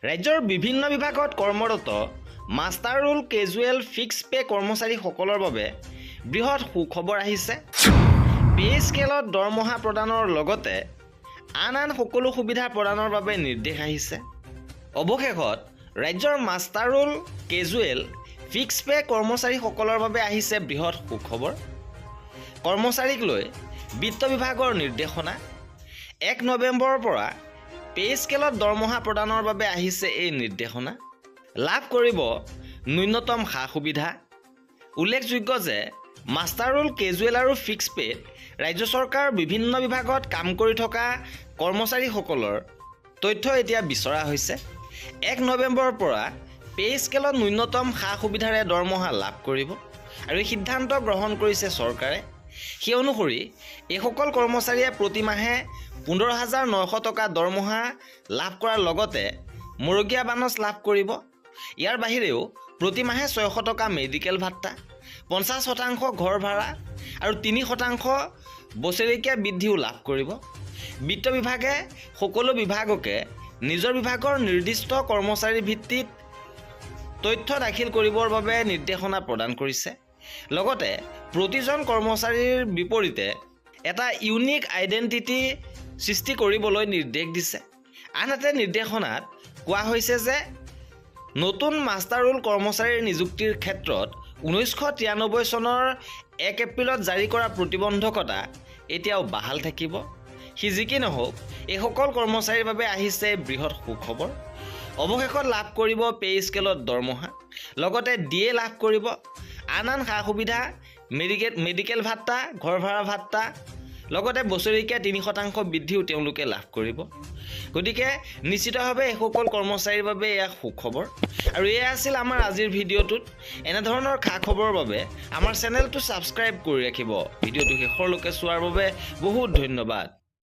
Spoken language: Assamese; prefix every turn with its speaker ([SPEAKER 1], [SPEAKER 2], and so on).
[SPEAKER 1] ৰাজ্যৰ বিভিন্ন বিভাগত কৰ্মৰত master roll casual fix pay কৰ্মচাৰীসকলৰ বাবে বৃহৎ সুখবৰ আহিছে। পে স্কেলত দৰমহা প্ৰদানৰ লগতে আন সকলো সুবিধা প্ৰদানৰ বাবে নিৰ্দেশ আহিছে। অৱশেষত ৰাজ্যৰ master roll casual fix pay কৰ্মচাৰীসকলৰ বাবে আহিছে বৃহৎ সুখবৰ। কৰ্মচাৰীক লৈ বিত্ত বিভাগৰ নিৰ্দেশনা 1 নৱেম্বৰৰ পৰা পে স্কেলত দৰমহা প্ৰদানৰ বাবে আহিছে এই নিৰ্দেশনা। লাভ কৰিব ন্যূনতম সা সুবিধা। উল্লেখযোগ্য যে মাষ্টাৰ ৰোল কেজুৱেল আৰু ফিক্স পেত ৰাজ্য চৰকাৰৰ বিভিন্ন বিভাগত কাম কৰি থকা কৰ্মচাৰীসকলৰ তথ্য এতিয়া বিচৰা হৈছে। 1 নৱেম্বৰৰ পৰা পে স্কেলত ন্যূনতম সা সুবিধাৰে দৰমহা লাভ কৰিব আৰু এই সিদ্ধান্ত গ্ৰহণ কৰিছে চৰকাৰে। সেই অনুসৰি এইসকল কৰ্মচাৰীয়ে প্ৰতিমাহে 15,900 টকা দৰমহা লাভ কৰাৰ লগতে মৰগীয়া বানচ লাভ কৰিব। ইয়াৰ বাহিৰেও প্ৰতিমাহে 600 টকা মেডিকেল ভাত্তা, 50% ঘৰ ভাড়া আৰু 3% বছৰেকীয়া বৃদ্ধিও লাভ কৰিব। বিত্ত বিভাগে সকলো বিভাগকে নিজৰ বিভাগৰ নিৰ্দিষ্ট কৰ্মচাৰী ভিত্তিত তথ্য দাখিল কৰিবৰ বাবে নিৰ্দেশনা প্ৰদান কৰিছে। লগতে প্ৰতিজন কৰ্মচাৰীৰ বিপৰীতে এটা ইউনিক আইডেণ্টিটি সৃষ্টি কৰিবলৈ নিৰ্দেশ দিছে। আনহাতে নিৰ্দেশনাত কোৱা হৈছে যে নতুন মাষ্টাৰ ৰোল কৰ্মচাৰীৰ নিযুক্তিৰ ক্ষেত্ৰত 1993 চনৰ 1 এপ্ৰিলত জাৰি কৰা প্ৰতিবন্ধকতা এতিয়াও বাহাল থাকিব। সি যি কি নহওক এইসকল কৰ্মচাৰীৰ বাবে আহিছে বৃহৎ সুখবৰ। অৱশেষত লাভ কৰিব পে স্কেলত দৰমহা, লগতে ডিএ লাভ কৰিব, আন সা সুবিধা, মেডিকেল ভাত্তা, ঘৰ ভাড়া ভাত্তা, লগতে বছৰেকীয়া 3% বৃদ্ধিও তেওঁলোকে লাভ কৰিব। গতিকে নিশ্চিতভাৱে এইসকল কৰ্মচাৰীৰ বাবে এয়া সুখবৰ। আৰু এয়া আছিল আমাৰ আজিৰ ভিডিঅ'টোত। এনেধৰণৰ খা খবৰৰ বাবে আমাৰ চেনেলটো ছাবস্ক্ৰাইব কৰি ৰাখিব। ভিডিঅ'টো শেষৰলৈকে চোৱাৰ বাবে বহুত ধন্যবাদ।